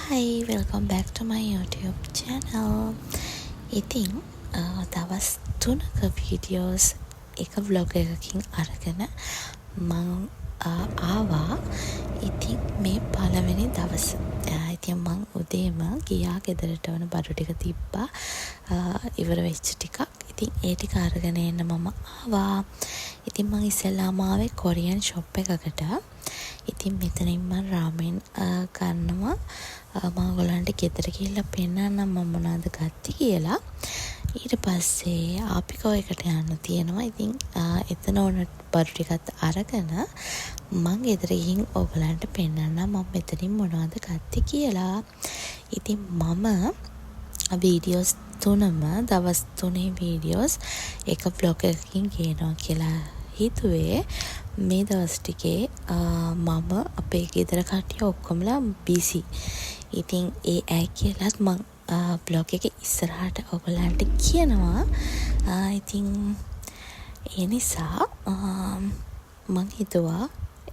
Hi, welcome back to my YouTube channel. ඉතින් දවස් 3ක videos එක vlog එකකින් අරගෙන මම ආවා. ඉතින් මේ පළවෙනි දවස. ඉතින් මම උදේම ගියා ගෙදරට වන බඩු ටික තිබ්බා. ඉවර වෙච්ච ටිකක්. ඉතින් ඒ ටික අරගෙන එන්න මම ආවා. ඉතින් මම ඉස්සෙල්ලාම ආවේ කොරියන් ෂොප් එකකට. ඉතින් මෙතනින් මම රාමෙන් ගන්නවා. මම ඔයගලන්ට ගෙදර ගිහිල්ලා පෙන්නන්නම් මම මොනවද ගත්තේ කියලා. ඊට පස්සේ ආපිකෝ එකට යන්න තියෙනවා. ඉතින් එතන ඕන බඩු ටිකත් අරගෙන මම ගෙදර ගිහින් ඔයගලන්ට පෙන්නන්නම් මම මෙතනින් මොනවද ගත්තේ කියලා. ඉතින් මම වීඩියෝස් 3ම දවස් 3 වීඩියෝස් එක vlog එකකින් ගේනවා කියලා හිතුවේ. මේ දවස් ටිකේ මම අපේ ගෙදර කට්ටිය ඔක්කොමලා බිසි. ඉතින් ඒ ඇයි කියලාත් මම vlog එක ඉස්සරහට ඔයගලන්ට කියනවා. ඉතින් ඒ නිසා මම හිතුවා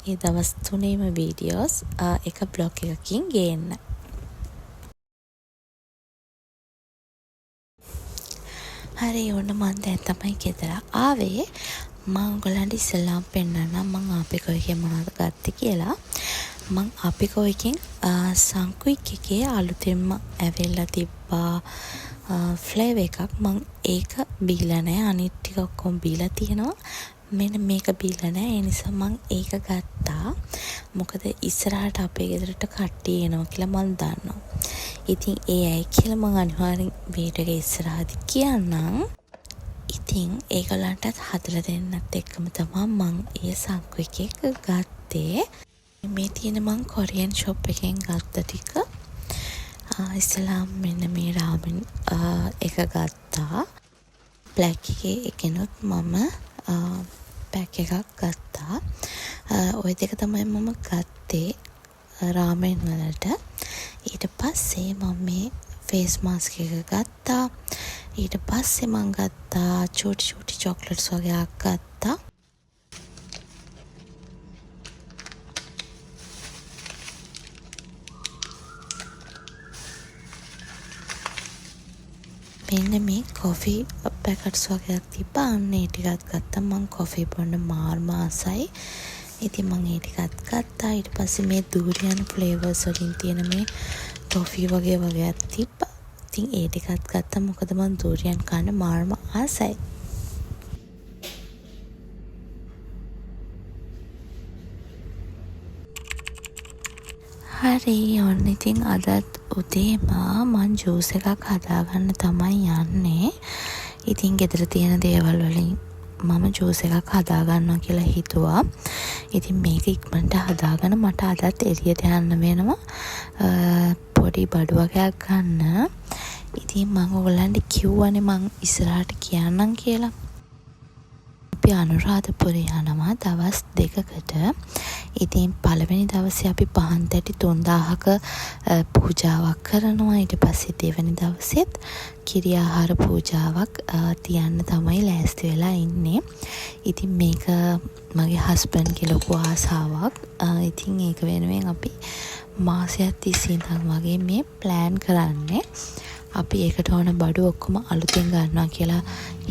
ඒ දවස් 3ේම වීඩියෝස් එක vlog එකකින් ගේන්න. හරි ඔන්න මම දැන් තමයි ගෙදර ආවේ. මම ඔයගලන්ට ඉස්සෙල්ලාම පෙන්නන්නම් මම ආපිකෝ එකේ මොනවද ගත්තේ කියලා. මම ආපිකෝ එකෙන් සංකුයික් එකේ අලුතෙන්ම ඇවිල්ලා තිබ්බා ෆ්ලේවර් එකක්. මම ඒක බීලා නැහැ. අනිත් ටික ඔක්කොම බීලා තියෙනවා. මෙන්න මේක බීලා නැහැ. ඒ නිසා මම ඒක ගත්තා. මොකද ඉස්සරහට අපේ ගෙදරට කට්ටිය එනවා කියලා මම දන්නවා. ඉතින් ඒ ඇයි කියලා මම අනිවාර්යෙන් වීඩියෝ එක ඉස්සරහදී කියන්නම්. ඉතින් ඒගොල්ලන්ටත් හදලා දෙන්නත් එක්කම තමයි මම ඒ සංකුයික් එක ගත්තේ. මේ තියෙන මං කොරියන් ෂොප් එකෙන් ගත්ත ටික. ඉස්සලාම් මෙන්න මේ රාමෙන් එක ගත්තා. බ්ලැක් එකේ එකනොත් මම පැක් එකක් ගත්තා. ওই දෙක තමයි මම ගත්තේ රාමෙන් වලට. ඊට පස්සේ මම මේ ෆේස් මාස්ක් එක ගත්තා. ඊට පස්සේ මම ගත්තා චූටි චොක්ලට්ස් වගේක් ගත්තා. මෙන්න මේ කොෆි පැකට්ස් වගේක් තිබ්බා. අන්න ඒ ටිකත් ගත්තා. මම කොෆි බොන්න මාර්ම ආසයි. ඉතින් මම ඒ ටිකත් ගත්තා. ඊට පස්සේ මේ දූරියන් ෆ්ලේවර්ස් වලින් තියෙන මේ කොෆි වගේක් තිබ්බා. ඉතින් ඒ ටිකත් ගත්තා. මොකද මම දූරියන් කන්න මාර්ම ආසයි. හරි ඔන්න ඉතින් අදත් උදේම මං ජූස් එකක් හදාගන්න තමයි යන්නේ. ඉතින් ගෙදර තියෙන දේවල් වලින් මම ජූස් එකක් හදාගන්නවා කියලා හිතුවා. ඉතින් මේක ඉක්මනට හදාගෙන මට අදත් එළියට යන්න වෙනවා. පොඩි බඩු වගේක් ගන්න. ඉතින් මම ඔයගලන්ට කිව්වනේ මං ඉස්සරහට කියන්නම් කියලා. අපි අනුරාධපුරේ යනවා දවස් 2කට. ඉතින් පළවෙනි දවසේ අපි පහන් තැටි 3000ක පූජාවක් කරනවා. ඊට පස්සේ දෙවෙනි දවසෙත් කිරි ආහාර පූජාවක් තියන්න තමයි ලෑස්ති වෙලා ඉන්නේ. ඉතින් මේක මගේ හස්බන්ඩ්ගේ ලොකු ආසාවක්. ඉතින් ඒක වෙනුවෙන් අපි මාසයක් තිස්සේ ඉඳන් වගේ මේ ප්ලෑන් කරන්නේ. අපි ඒකට ඕන බඩු ඔක්කොම අලුතෙන් ගන්නවා කියලා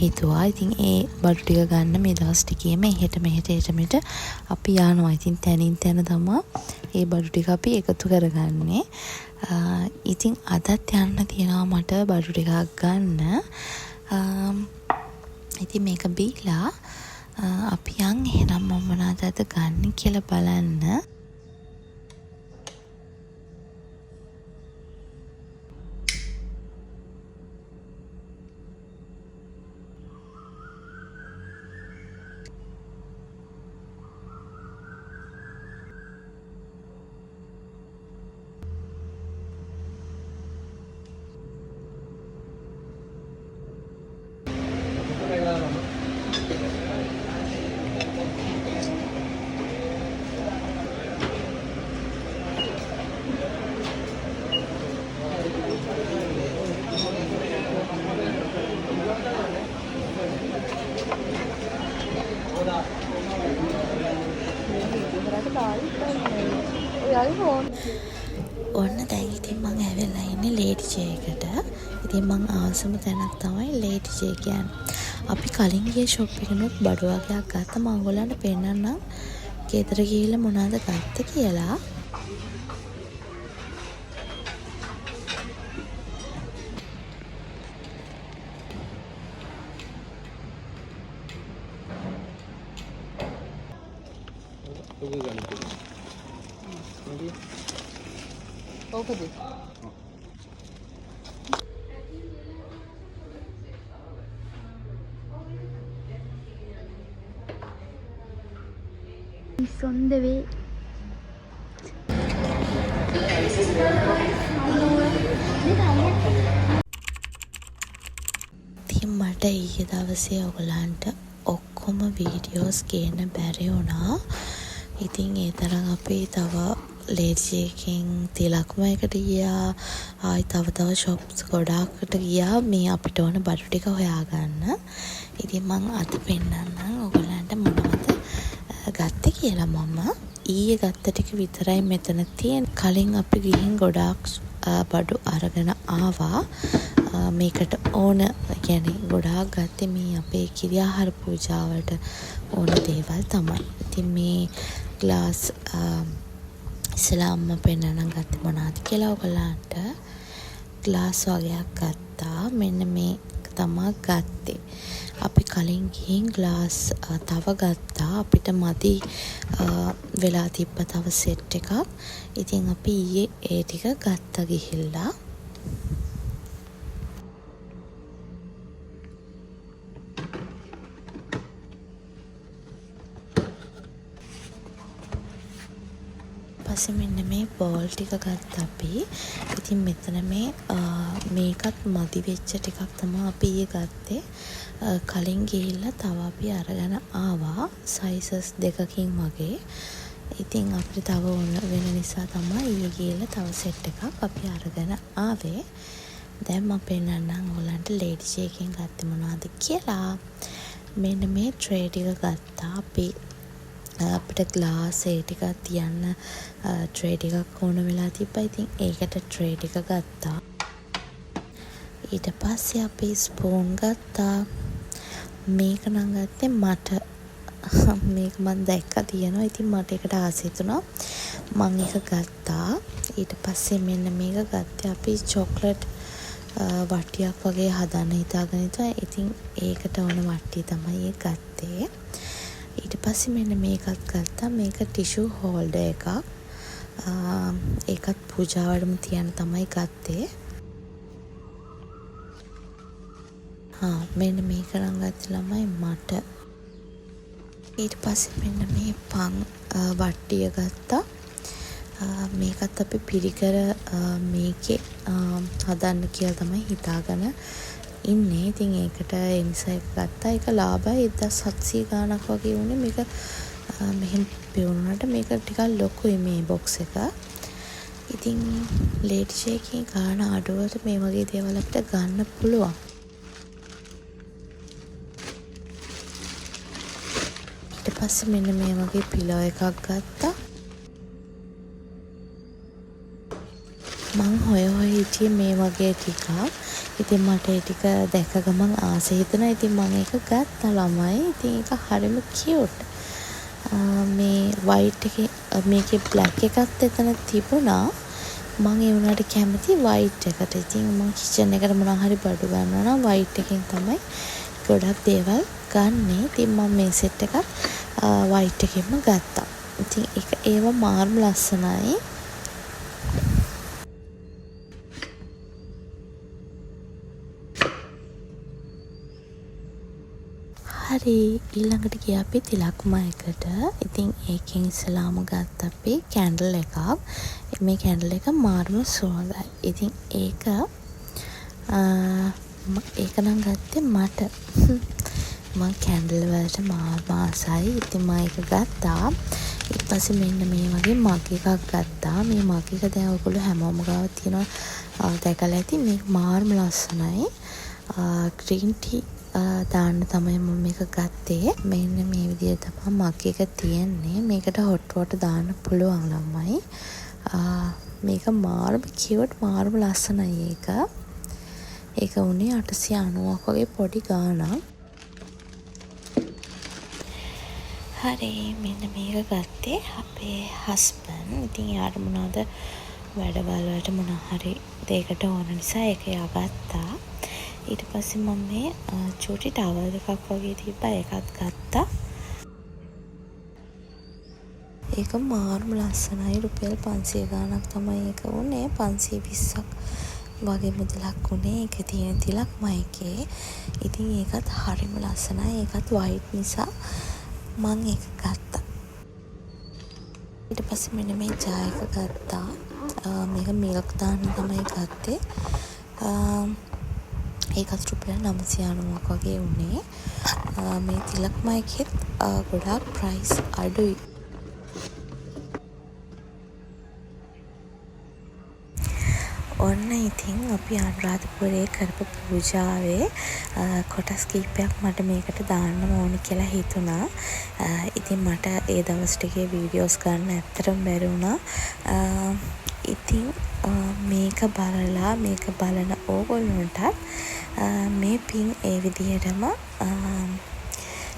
හිතුවා. ඉතින් ඒ බඩු ටික ගන්න මේ දවස් ටිකේම එහෙට මෙහෙට අපි යනවා. ඉතින් තැනින් තැන තමයි ඒ බඩු ටික අපි එකතු කරගන්නේ. ඉතින් අදත් යන්න තියෙනවා මට බඩු ටිකක් ගන්න. ඉතින් මේක බීලා අපි යන් එහෙනම් මම මොනවද ගන්න කියලා බලන්න. ඔන්න දැන් ඉතින් මං ඇවිල්ලා ඉන්නේ ලේඩි ජේ එකට. ඉතින් මං ආසම තැනක් තමයි ලේඩි ජේ කියන්නේ. අපි කලින් ගිය ෂොප් එකනොත් බඩු වගේක් ගත්තා. මම ඔයගොල්ලන්ට පෙන්නන්නම් ගෙදර ගිහිල්ලා මොනවද ගත්තේ කියලා. It's on the way. ඉතින් මට ඊයේ දවසේ ඔයගලන්ට ඔක්කොම වීඩියෝස් ගේන්න බැරි වුණා. ඉතින් ඒ තරම් අපි තව ලේඩි එකකින් තිලක්ම එකට ගියා. ආයි තව ෂොප්ස් ගොඩාක්කට ගියා මේ අපිට ඕන බඩු ටික හොයාගන්න. ඉතින් මං අද පෙන්නන්නම් ඔයගලන්ට මොනවද ගත්තේ කියලා. මම ඊයේ ගත්ත ටික විතරයි මෙතන තියෙන. කලින් අපි ගිහින් ගොඩාක් බඩු අරගෙන ආවා. මේකට ඕන කියන්නේ ගොඩාක් ගත්තේ මේ අපේ කිරියාහාර පූජාවට ඕන දේවල් තමයි. ඉතින් මේ ග්ලාස් ඉස්සලාම්ම පෙන්නන්න ගත්තේ මොනවද කියලා ඔයගලන්ට. ග්ලාස් වගේක් ගත්තා. මෙන්න මේ තමයි ගත්තේ. අපි කලින් ගිහින් ග්ලාස් තව ගත්තා. අපිට මදි වෙලා තිබ්බ තව සෙට් එකක්. ඉතින් අපි ඊයේ ඒ ටික ගත්තා ගිහිල්ලා. පස්සේ මෙන්න මේ බෝල් ටික ගත්තා අපි. ඉතින් මෙතන මේකත් මදි වෙච්ච ටිකක් තමයි අපි ඊයේ ගත්තේ. කලින් ගිහිල්ලා තව අපි අරගෙන ආවා සයිසස් දෙකකින් වගේ. ඉතින් අපිට තව ඕන වෙන නිසා තමයි ඊයේ ගිහිල්ලා තව සෙට් එකක් අපි අරගෙන ආවේ. දැන් මම පෙන්නන්නම් ඔයගලන්ට ලේඩි ජේ එකෙන් ගත්තේ මොනවද කියලා. මෙන්න මේ ට්‍රේ ටික ගත්තා අපි. අපිට ග්ලාස් ඒ ටික තියන්න ට්‍රේ ටිකක් ඕන වෙලා තිබ්බා. ඉතින් ඒකට ට්‍රේ ටික ගත්තා. ඊට පස්සේ අපි ස්පූන් ගත්තා. මේක නම් ගත්තේ මට මේක මම දැක්කා තියෙනවා. ඉතින් මට ඒකට ආස හිතුණා මම ඒක ගත්තා. ඊට පස්සේ මෙන්න මේක ගත්තේ අපි චොක්ලට් වට්ටියක් වගේ හදන්න හිතාගෙන ඉතින් ඒකට ඕන වට්ටිය තමයි ඒ ගත්තේ. ඊට පස්සේ මෙන්න මේකත් ගත්තා. මේක ටිෂු හෝල්ඩර් එකක්. ඒකත් පූජාවටම තියන්න තමයි ගත්තේ. මෙන්න මේක නම් ගත්තේ ළමයි මට. ඊට පස්සේ මෙන්න මේ පන් වට්ටිය ගත්තා. මේකත් අපි පිරිකර මේකේ හදන්න කියලා තමයි හිතාගෙන ඉන්නේ. ඉතින් ඒකට ඒ නිසා එක ගත්තා. ඒක ලාභයි 1700 ගාණක් වගේ වුණේ. මේක මෙහෙම පෙවුනට මේක ටිකක් ලොකුයි මේ බොක්ස් එක. ඉතින් ලේඩි ජේ එකේ ගාණ අඩුවට මේ වගේ දේවල් අපිට ගන්න පුළුවන්. ඊට පස්සේ මෙන්න මේ වගේ පිලෝ එකක් ගත්තා. මං හොය හිටියේ මේ වගේ ටිකක්. ඉතින් මට ඒ ටික දැක ගමන් ආස හිතුණා. ඉතින් මම ඒක ගත්තා ළමයි. ඉතින් ඒක හරිම කියුට්. මේ වයිට් එකේ මේකේ බ්ලැක් එකත් එතන තිබුණා. මම ඒ වුණාට කැමති වයිට් එකට. ඉතින් මම කිචන් එකට මොනවා හරි බඩු ගන්නවා නම් වයිට් එකෙන් තමයි ගොඩක් දේවල් ගන්නෙ. ඉතින් මම මේ සෙට් එකත් වයිට් එකෙන්ම ගත්තා. ඉතින් ඒව මාර්ම ලස්සනයි. හරි ඊළඟට ගියා අපි තිලක්ම එකට. ඉතින් ඒකෙන් ඉස්සලාම ගත්ත අපි කැන්ඩල් එකක්. මේ කැන්ඩල් එක මාර්ම සුවඳයි. ඉතින් ඒක නම් ගත්තේ මට. මම කැන්ඩල් වලට මාර්ම ආසයි. ඉතින් මම ඒක ගත්තා. ඊට පස්සේ මෙන්න මේ වගේ මග් එකක් ගත්තා. මේ මග් එක දැන් ඔයගොල්ලෝ හැමෝම ගාව තියෙනවා දැකලා ඇති. මේක මාර්ම ලස්සනයි. ග්‍රීන් ටී දාන්න තමයි මම මේක ගත්තේ. මෙන්න මේ විදිහට තමයි මග් එක තියෙන්නේ. මේකට හොට් වෝටර් දාන්න පුළුවන් ළමයි. මේක මාරම කියවට මාරම ලස්සනයි ඒක. ඒක උනේ 890ක් වගේ පොඩි ගාණක්. හරි මෙන්න මේක ගත්තේ අපේ හස්බන්ඩ්. ඉතින් යාට මොනවද වැඩවල වලට මොන හරි දෙයකට ඕන නිසා ඒක යා ගත්තා. ඊට පස්සේ මම මේ චූටි ටවල් එකක් වගේ තිබ්බා ඒකත් ගත්තා. ඒක මාර්ම ලස්සනයි. රුපියල් 500 ගාණක් තමයි ඒක උනේ. 520ක් වගේ මුදලක් උනේ. ඒක තියෙන තිලක්මයි එකේ. ඉතින් ඒකත් හරිම ලස්සනයි. ඒකත් වයිට් නිසා මම ඒක ගත්තා. ඊට පස්සේ මෙන්න මේ ජා එක ගත්තා. මේක මිල්ක් දාන්න තමයි ගත්තේ. ඒකත් රුපියල් 990ක් වගේ උනේ. මේ තිලක්මයි එකෙත් ගොඩාක් ප්‍රයිස් අඩුයි. ඔන්න ඉතින් අපි අනුරාධපුරයේ කරපු පූජාවේ කොටස් කීපයක් මට මේකට දාන්න ඕනි කියලා හිතුණා. ඉතින් මට ඒ දවස් ටිකේ වීඩියෝස් ගන්න ඇත්තටම බැරි වුණා. ඉතින් මේක බලලා මේක බලන ඕගොල්ලන්ට මේ පින් ඒ විදිහටම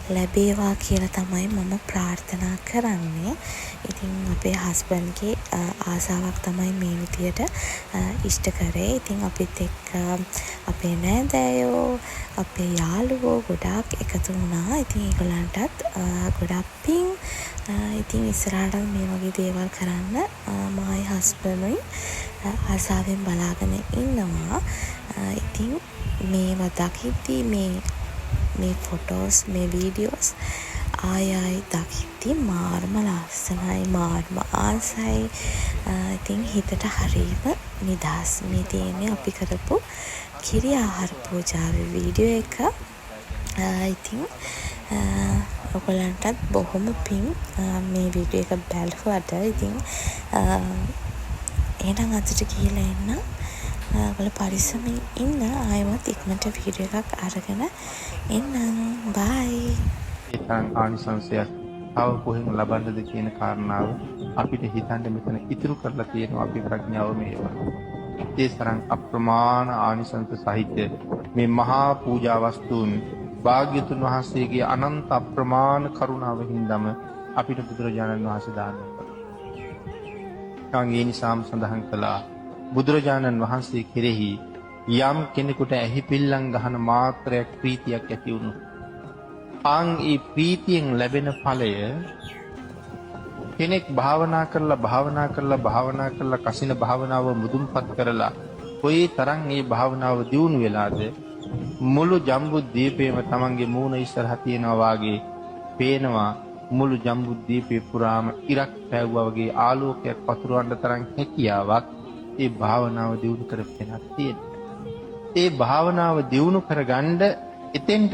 ලැබේවා කියලා තමයි මම ප්‍රාර්ථනා කරන්නේ. ඉතින් අපේ හස්බන්ඩ්ගේ ආසාවක් තමයි මේ විදියට ඉෂ්ට කරේ. ඉතින් අපිත් එක්ක අපේ නෑදෑයෝ අපේ යාළුවෝ ගොඩාක් එකතු වුණා. ඉතින් ඒගොල්ලන්ටත් ගොඩක් පින්. ඉතින් ඉස්සරහට මේ වගේ දේවල් කරන්න මායි හස්බන්ඩ්යි ආසාවෙන් බලාගෙන ඉන්නවා. ඉතින් මේවා දකිද්දී මේ ෆොටෝස් මේ වීඩියෝස් ආයි දකිද්දී මාර්ම ලස්සනයි මාර්ම ආසයි. ඉතින් හිතට හරීම නිදහස්. මේ තියෙන්නේ අපි කරපු කිරි ආහාර පූජාවේ වීඩියෝ එක. ඉතින් ඔයගලන්ටත් බොහොම පින් මේ වීඩියෝ එක බලුවාට. ඉතින් එහෙනම් අදට ගිහලා එන්න. ඔයගොල්ලෝ පරිස්සමින් ඉන්න. ආයෙමත් ඉක්මනට වීඩියෝ එකක් අරගෙන එන්නම්. බයි. ඒතන් ආනිසංසයක් තව කොහෙන් ලබන්නද කියන කාරණාව අපිට හිතන්න මෙතන ඉතුරු කරලා තියෙනවා අපි ප්‍රඥාව මේවා. ඒ තරම් අප්‍රමාණ ආනිසංස සහිත මේ මහා පූජා වස්තුන් භාග්‍යතුන් වහන්සේගේ අනන්ත අප්‍රමාණ කරුණාව හින්දාම අපිට බුදුරජාණන් වහන්සේ දාන කරා. ඒ නිසාම සඳහන් කළා බුදුරජාණන් වහන්සේ කෙරෙහි යම් කෙනෙකුට ඇහි පිල්ලම් ගහන මාත්‍රයක් ප්‍රීතියක් ඇති වුණු ඒ ප්‍රීතියෙන් ලැබෙන ඵලය කෙනෙක් භාවනා කරලා කසින භාවනාව මුදුන්පත් කරලා කොයි තරම් මේ භාවනාව දියුණු වෙලාද මුළු ජම්බුද්වීපයේම තමන්ගේ මූණ ඉස්සරහා තියනවා වාගේ පේනවා. මුළු ජම්බුද්වීපේ පුරාම ඉරක් පැවුවා වගේ ආලෝකයක් පතුරවන්න තරම් හැකියාවක් ඒ භාවනාව දියුණු කරගෙන තියෙනවා. ඒ භාවනාව දියුණු කරගන්න එතෙන්ට